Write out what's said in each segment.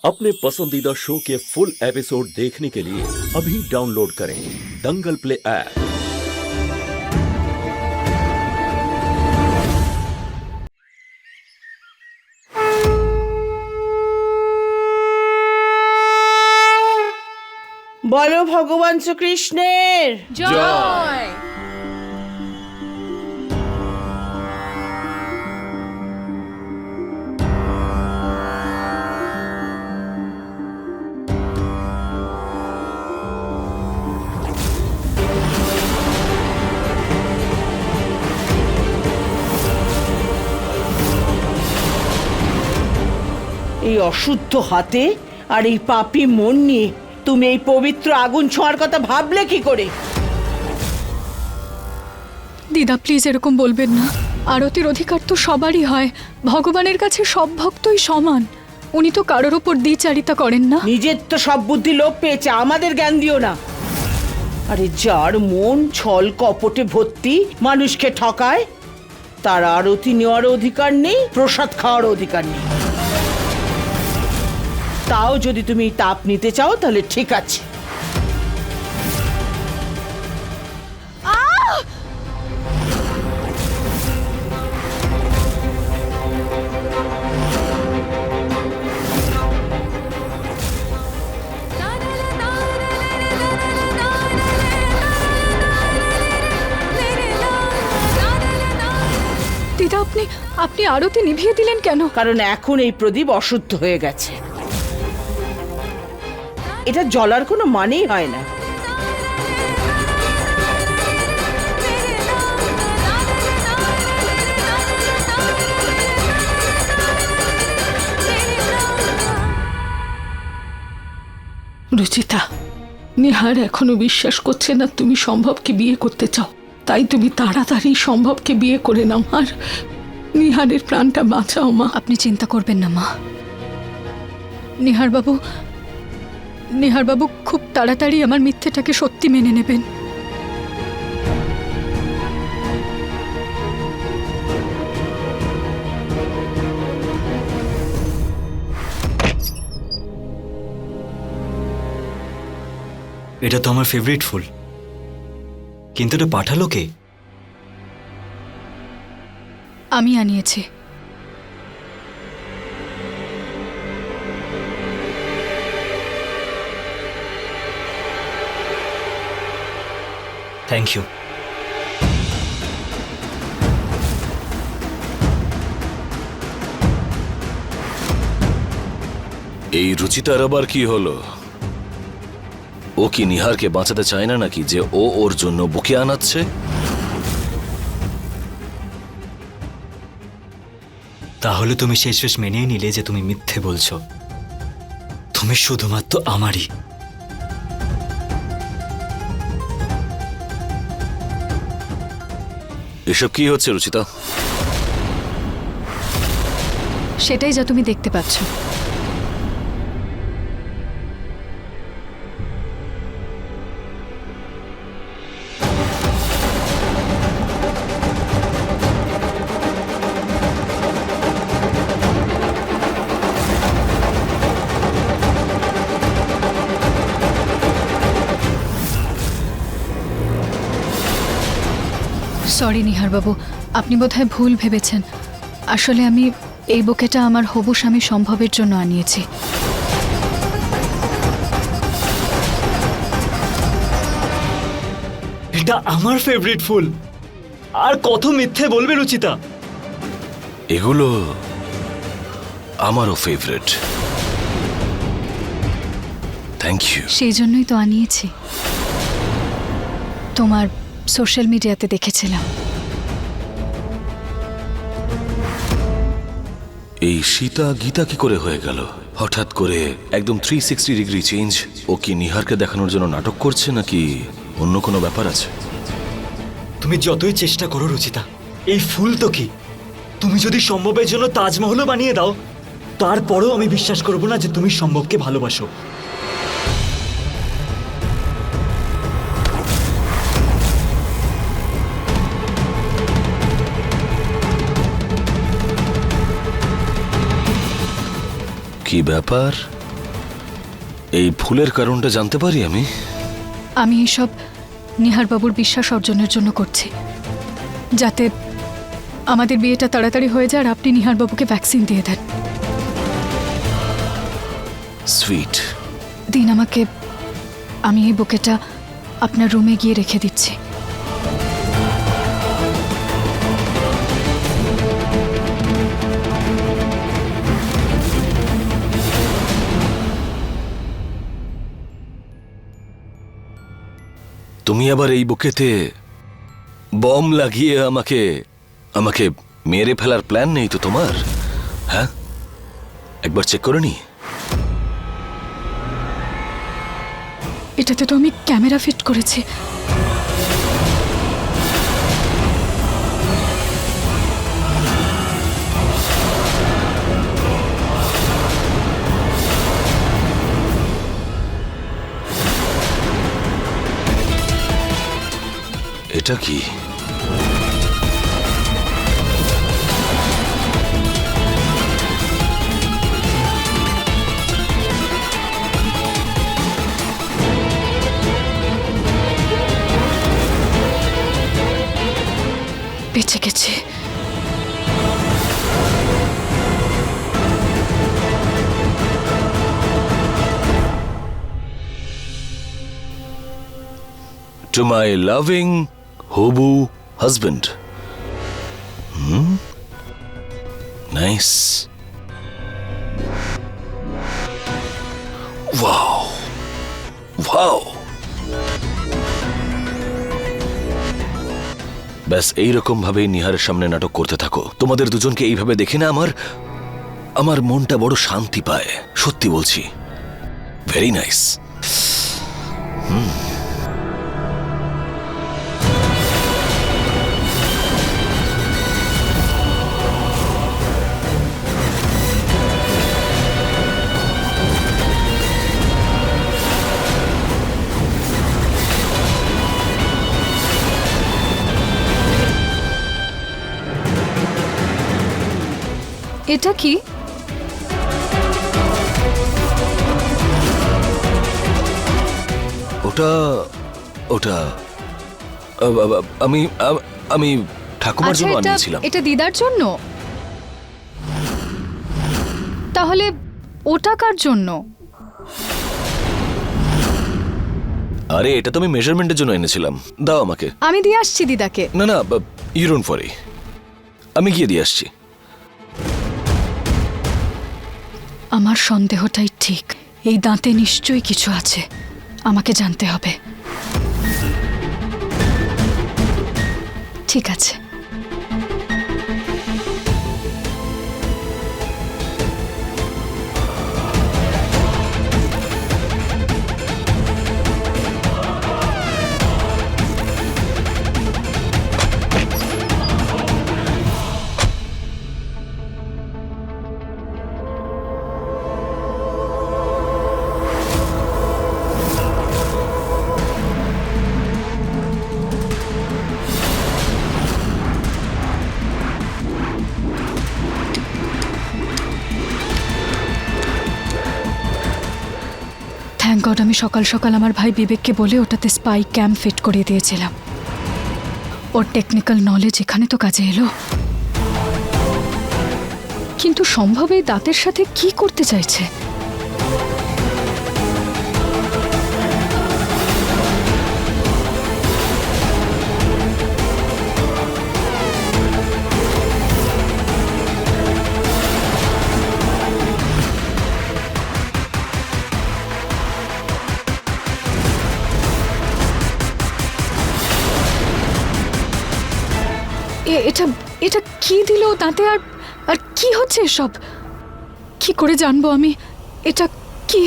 अपने पसंदीदा शो के फुल एपिसोड देखने के लिए अभी डाउनलोड करें दंगल प्ले ऐप। বলো ভগবান শ্রীকৃষ্ণের জয়। এই অশুদ্ধ হাতে আর এই পাপী মন নিয়ে তুমি এই পবিত্র আগুন ছোঁয়ার কথা ভাবলে কি করে? দিদা প্লিজ এরকম বলবেন না। আরতির অধিকার তো সবারই হয়, ভগবানের কাছে সব ভক্তই সমান। উনি তো কারোর ওপর দ্বিচারিতা করেন না। নিজের তো সব বুদ্ধি লোপ পেয়েছে, আমাদের জ্ঞান দিও না। আরে যার মন ছল কপটে ভর্তি, মানুষকে ঠকায়, তার আরতি নেওয়ার অধিকার নেই, প্রসাদ খাওয়ার অধিকার নেই। তাও যদি তুমি তাপ নিতে চাও তাহলে ঠিক আছে। দিদা আপনি আপনি আরতি নিভিয়ে দিলেন কেন? কারণ এখন এই প্রদীপ অশুদ্ধ হয়ে গেছে, এটা জ্বলার কোনো মানেই হয় না। রুচিতা, নিহার এখনো বিশ্বাস করছে না তুমি সম্ভবকে বিয়ে করতে চাও, তাই তুমি তাড়াতাড়ি সম্ভবকে বিয়ে করে নাও আর নিহারের প্রাণটা বাঁচাও মা। আপনি চিন্তা করবেন না মা। নিহার বাবু খুব তাড়াতাড়ি আমার মিথ্যেটাকে সত্যি মেনে নেবেন। এটা তো আমার ফেভারিট ফুল, কিন্তু এটা পাঠালো কে? আমি আনিয়েছি। Thank you. এই রুচিতার আবার কি হলো? ও কি নিহারকে বাঁচাতে চায় না নাকি যে ও ওর জন্য বুকে আনাচ্ছে? তাহলে তুমি শেষ মেনেই নিলে যে তুমি মিথ্যে বলছো। তুমি শুধুমাত্র আমারই। এসব কি হচ্ছে রুচিতা? সেটাই যা তুমি দেখতে পাচ্ছ। সরি নিহার বাবু, আপনি বোধহয় ভুল ভেবেছেন। আসলে আমি এই বুকেটা আমার হবু স্বামী সম্ভবের জন্য আনিয়েছি। এটা আমার ফেভারিট ফুল, আর কত মিথ্যে বলবে রুচিতা? এগুলো আমারও ফেভারিট। Thank you. সেই জন্যই তো আনিয়েছি। তোমার সোশ্যাল মিডিয়াতে দেখেছিলাম। এই সীতা গীতা কি করে হয়ে গেল হঠাৎ করে? একদম 360 ডিগ্রি চেঞ্জ। ও কি নিহারকে দেখানোর জন্য নাটক করছে নাকি অন্য কোনো ব্যাপার আছে? তুমি যতই চেষ্টা করো রুচিতা, এই ফুল তো কি? তুমি যদি সম্ভবের জন্য তাজমহলও বানিয়ে দাও, তারপরেও আমি বিশ্বাস করব না যে তুমি সম্ভবকে ভালোবাসো। কি ব্যাপার? এই ভুলের কারণটা জানতে পারি আমি? আমি এসব নিহারবাবুর বিশ্বাস অর্জনের জন্য করছি, যাতে আমাদের বিয়েটা তাড়াতাড়ি হয়ে যায় আর আপনি নিহারবাবুকে ভ্যাকসিন দিয়ে দেন। সুইট। দিন আমাকে, আমি এই বুকেটা আপনার রুমে গিয়ে রেখে দিচ্ছি। তুমি আবার এই বুকেতে বম লাগিয়ে আমাকে আমাকে মেরে ফেলার প্ল্যান নেই তো তোমার? হ্যাঁ, একবার চেক করে নি। এটাতে তো আমি ক্যামেরা ফিট করেছি। এটা কি? বেঁচে গেছে। To my loving Hobu husband. Nice. Wow. Wow. ব্যাস এইরকম ভাবেই নিহারের সামনে নাটক করতে থাকো। তোমাদের দুজনকে এইভাবে দেখে না আমার মনটা বড় শান্তি পায়, সত্যি বলছি। Very nice. এটা কি? ওটা ওটা আমি আমি ঠাকুমার আচ্ছা, জন্য এটা আনিয়েছিলাম। এটা দিদার জন্য? তাহলে ওটা কার জন্য? আরে এটা তো আমি মেজারমেন্টের জন্য এনেছিলাম। দাও আমাকে। আমি দিয়ে আসছি দিদাকে। না না, ইউ ডোন্ট ওয়ারি, আমি গিয়ে দিয়ে আসছি। আমার সন্দেহটাই ঠিক, এই দাঁতে নিশ্চয়ই কিছু আছে, আমাকে জানতে হবে। ঠিক আছে। থ্যাংক গড আমি সকাল সকাল আমার ভাই বিবেককে বলে ওটাতে স্পাই ক্যাম ফিট করে দিয়েছিলাম। ওর টেকনিক্যাল নলেজ এখানে তো কাজে এলো। কিন্তু সম্ভব এই দাঁতের সাথে কি করতে চাইছে? এটা এটা কি দিল দাঁতে? আর আর কি হচ্ছে এসব? কি করে জানবো আমি এটা কি?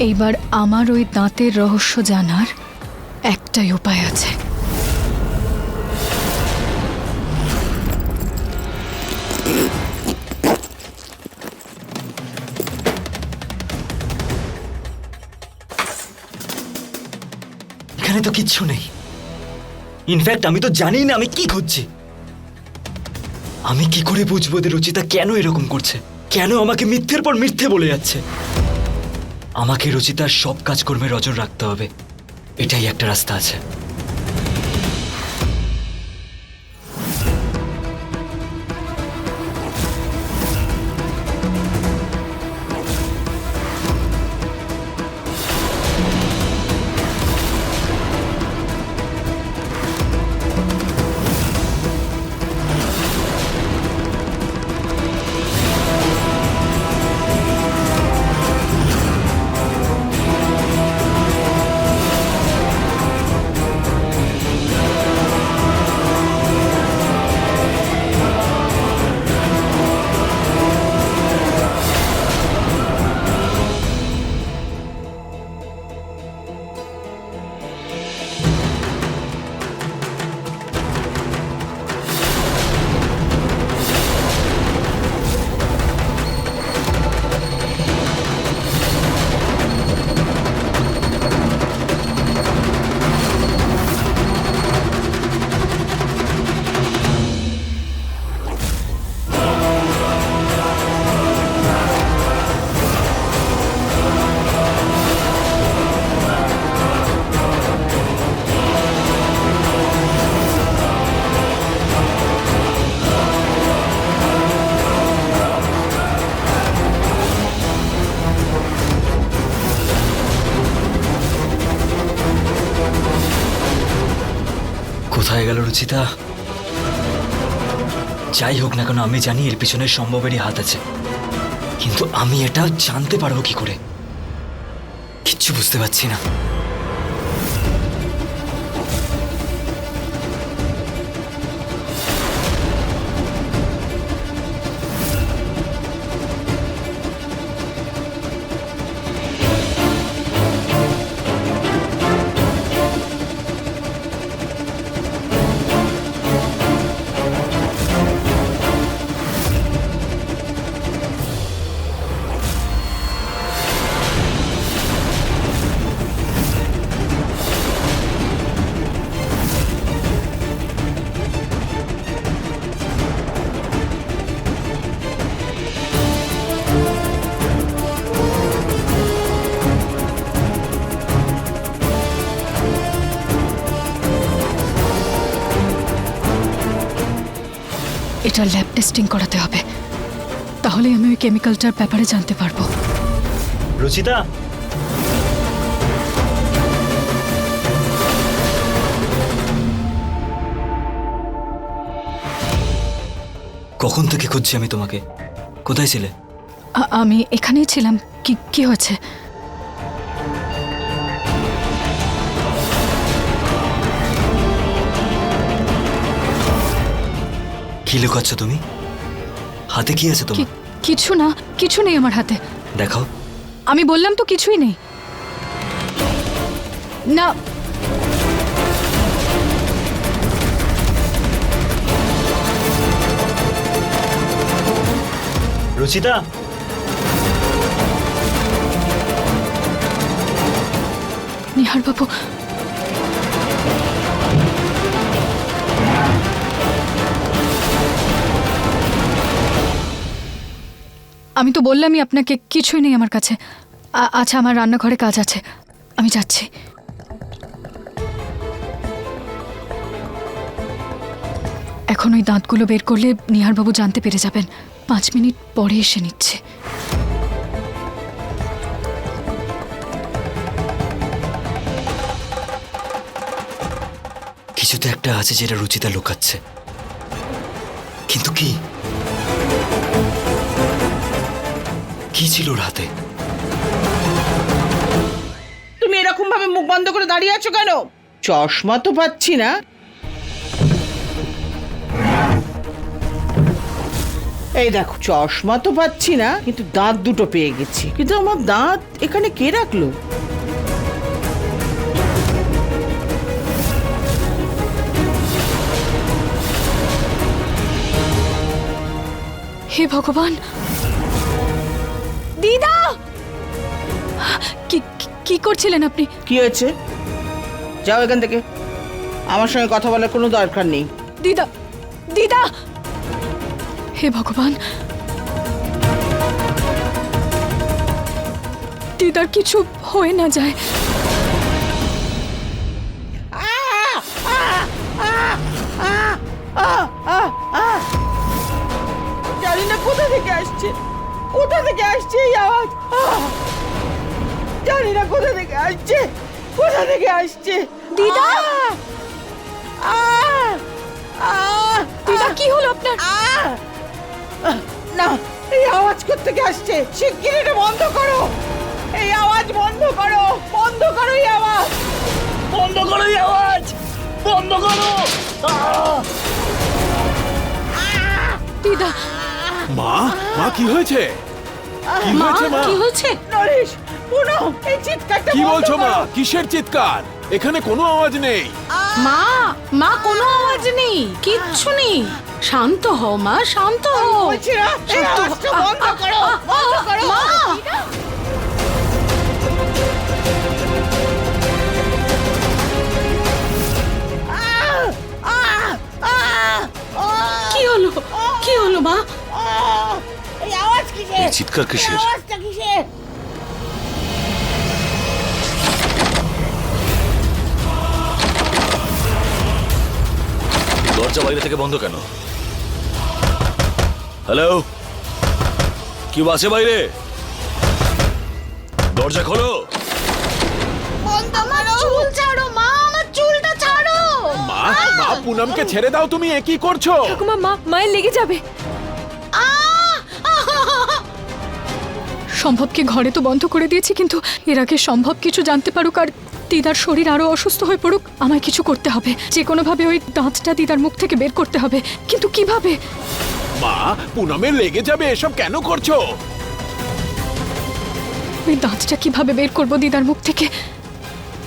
এইবার আমার ওই দাঁতের রহস্য জানার একটাই উপায় আছে। এখানে তো কিচ্ছু নেই। ইনফ্যাক্ট আমি তো জানি না আমি কি খুঁজছি। আমি কি করে বুঝবো যে রুচিতা কেন এরকম করছে, কেন আমাকে মিথ্যের পর মিথ্যে বলে যাচ্ছে? আমাকে রুচিতার সব কাজকর্মে নজর রাখতে হবে, এটাই একটা রাস্তা আছে। কোথায় গেল রুচিতা? যাই হোক না কেন, আমি জানি এর পিছনে সম্ভবেরই হাত আছে, কিন্তু আমি এটা জানতে পারবো কি করে? কিচ্ছু বুঝতে পারছি না। এটা ল্যাব টেস্টিং করাতে হবে, তাহলে আমি ওই কেমিক্যালটার ব্যাপারে জানতে পারবো। রুচিতা, কখন থেকে খুঁজছি আমি তোমাকে, কোথায় ছিলে? আমি এখানেই ছিলাম। কি হয়েছে? কি লুকাচ্ছ তুমি? হাতে কি আছে তোমার? কিছু না, কিছু নেই আমার হাতে। দেখাও। আমি বললাম তো কিছুই নেই। না, রুচিতা, নিহার বাবু, আমি তো বললামই আপনাকে কিছুই নেই আমার কাছে। আচ্ছা, আমার রান্নাঘরে কাজ আছে, আমি যাচ্ছি। এখন ওই দাঁতগুলো বের করলে নিহারবাবু জানতে পেরে যাবেন। 5 মিনিট পরে এসে নিচ্ছে। কিছু তো একটা আছে যেটা রুচিতা লুকাচ্ছে, কিন্তু কি? কি ছিল ওর হাতে? তুমি এরকম ভাবে মুখ বন্ধ করে দাঁড়িয়ে আছো কেন? চশমা তো পাচ্ছি না। এই দেখো, চশমা তো পাচ্ছি না, কিন্তু দাঁত দুটো পেয়ে গেছি। কিন্তু আমার দাঁত এখানে কে রাখলো? হে ভগবান! দিদা, কি করছিলেন আপনি? কি হয়েছে? যাও এখান থেকে, আমার সঙ্গে কথা বলার কোনো দরকার নেই। দিদা, দিদা! হে ভগবান, দিদার কিছু হয়ে না যায়। জানি না কোথা থেকে আসছে, কোথা থেকে আসছে এই আওয়াজ। জানি না কোথা থেকে আসছে, কোথা থেকে আসছে। দিদা! দিদা, কি হলো আপনার? না, এই আওয়াজ কোথেকে আসছে? শিগগিরই এটা বন্ধ করো, এই আওয়াজ বন্ধ করো, বন্ধ করো এই আওয়াজ, বন্ধ করো এই আওয়াজ, বন্ধ করো। দিদা! মা, মা কি হয়েছে? কি মা হয়েছে মা? কি হয়েছে? নরেশ, পুনম, এই চিৎকারটা কি বন্ধ বলছো মা? করো। কিসের চিৎকার? এখানে কোনো আওয়াজ নেই। মা, মা কোনো আওয়াজ নেই, কিচ্ছু নেই। শান্ত হও মা, শান্ত হও। বলছি না, এই আওয়াজটা বন্ধ করো, বন্ধ করো। মা! কি হলো? কি হলো মা? এই আওয়াজ কিসের? এই চিৎকার কিসের? এই আওয়াজটা কিসের? দরজা বাইরে থেকে বন্ধ কেন? হ্যালো, কি আছে বাইরে? দরজা খোলো। চুল ছাড়ো মা, আমার চুলটা ছাড়ো। মা, মা পুনমকে ছেড়ে দাও, তুমি এ কি করছো? মায়ের লেগে যাবে। সম্ভবকে ঘরে তো বন্ধ করে দিয়েছি, কিন্তু এর আগে সম্ভব কিছু জানতে পারুক আর দিদার শরীর আরো অসুস্থ হয়ে পড়ুক, আমায় কিছু করতে হবে। যে কোনোভাবে ওই দাঁতটা দিদার মুখ থেকে বের করতে হবে, কিন্তু কিভাবে? মা, পুনমের লেগে যাবে, এসব কেন করছো? ওই দাঁতটা কিভাবে বের করবো দিদার মুখ থেকে?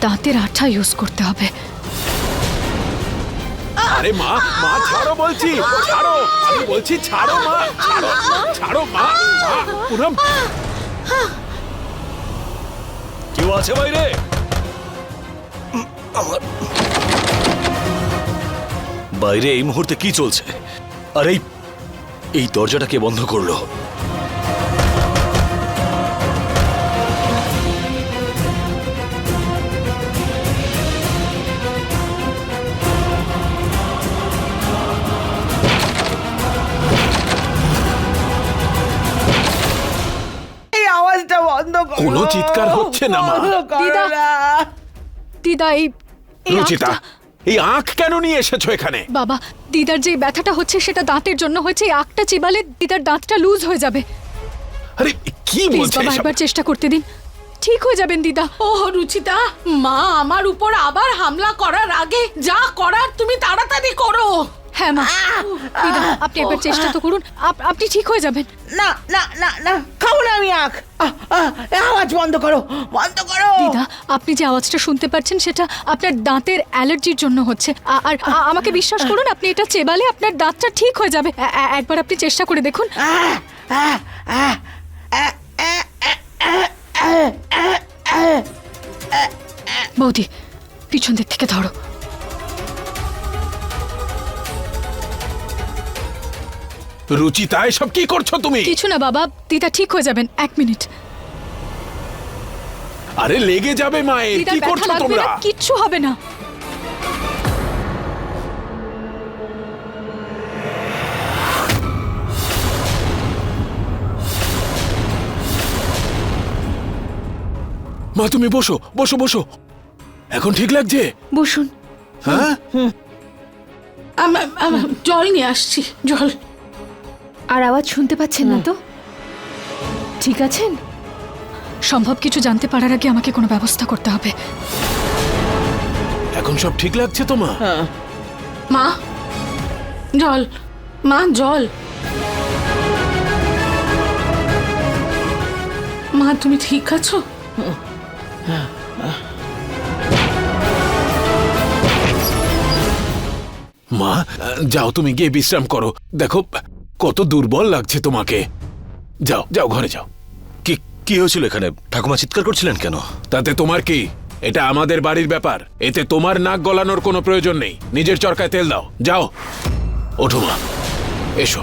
দাঁতের আঠা ইউজ করতে হবে। আরে মা, মা ছাড়ো বলছি, ছাড়ো, আমি বলছি ছাড়ো মা, ছাড়ো, ছাড়ো মা, মা, পুনম। কেউ আছে বাইরে? বাইরে এই মুহূর্তে কি চলছে? আর এই দরজাটা কে বন্ধ করলো? এই আওয়াজটা বন্ধ করো। কোনো চিৎকার হচ্ছে না, মা। বন্ধ করো দিদা। না। দিদা, এই রুচিতা, আঁখটা- এই আঁখ কেন নিয়ে এসেছো এখানে? বাবা, দিদার যে ব্যথাটা হচ্ছে সেটা দাঁতের জন্য হয়েছে। এই আঁখটা চিবালে দিদার দাঁতটা লুজ হয়ে যাবে। আরে কি প্লিজ বলছো বাবা, এসব? একবার চেষ্টা করতে দিন, ঠিক হয়ে যাবেন দিদা। ও রুচিতা, মা আমার উপর আবার হামলা করার আগে যা করার তুমি তাড়াতাড়ি করো। হ্যাঁ মা, দিদা আপনি একবার চেষ্টা তো করুন, আপনি ঠিক হয়ে যাবেন। না না না না, খাবো না আমি আখ। এই আওয়াজ বন্ধ করো, বন্ধ করো। দিদা, আপনি যে আওয়াজটা শুনতে পাচ্ছেন সেটা আপনার দাঁতের অ্যালার্জির জন্য হচ্ছে। আর আমাকে বিশ্বাস করুন, আপনি এটা চেবালে আপনার দাঁতটা ঠিক হয়ে যাবে। একবার আপনি চেষ্টা করে দেখুন। বৌদি, পিছন দিক থেকে ধরো। রুচিতা, এসব কি করছো তুমি? কিছু না বাবা, দিদা ঠিক হয়ে যাবেন, 1 মিনিট। আরে লেগে যাবে মায়ের, দিদার কি ব্যথা করছো লাগবে তোমরা? না, কিচ্ছু হবে না। মা তুমি বসো, বসো, বসো। এখন ঠিক লাগছে? বসুন। হ্যাঁ, জল নিয়ে আসছি, জল। আর আওয়াজ শুনতে পাচ্ছেন না তো? ঠিক আছেন? সম্ভব কিছু জানতে পারার আগে আমাকে কোনো ব্যবস্থা করতে হবে। এখন সব ঠিক লাগছে তো মা? মা জল, মা জল। মা তুমি ঠিক আছো? মা, যাও তুমি গিয়ে বিশ্রাম করো। দেখো কত দুর্বল লাগছে তোমাকে। যাও যাও, ঘরে যাও। কি কি হয়েছিল এখানে? ঠাকুমা চিৎকার করছিলেন কেন? তাতে তোমার কি? এটা আমাদের বাড়ির ব্যাপার, এতে তোমার নাক গলানোর কোনো প্রয়োজন নেই। নিজের চরকায় তেল দাও, যাও। ওঠো মা, এসো।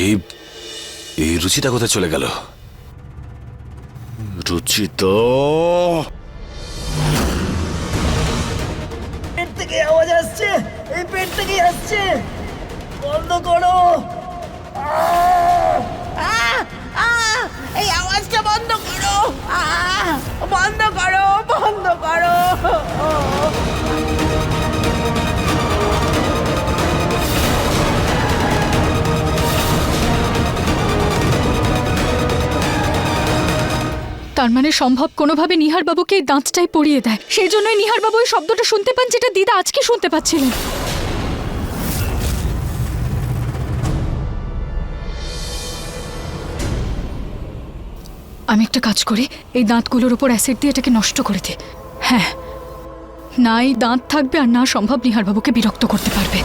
এই এই রুচিতা কোথায় চলে গেল? রুচিতা, পেট থেকে আওয়াজ আসছে, এই পেট থেকে আসছে, বন্ধ করো। এই আওয়াজটা বন্ধ করো, বন্ধ করো, বন্ধ করো। তার মানে সম্ভব কোনোভাবে নিহার বাবুকে এই দাঁতটাই পরিয়ে দেয়। সেই জন্যই নিহার বাবু ওই শব্দটা শুনতে পান যেটা দিদা আজকে শুনতে পাচ্ছিলেন। আমি একটা কাজ করি, এই দাঁতগুলোর উপর অ্যাসিড দিয়ে এটাকে নষ্ট করে দিই। হ্যাঁ, না এই দাঁত থাকবে আর না সম্ভব নিহার বাবুকে বিরক্ত করতে পারবে।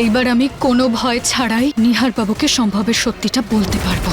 এইবার আমি কোনো ভয় ছাড়াই নিহার বাবুকে সম্ভবের সত্যিটা বলতে পারবো।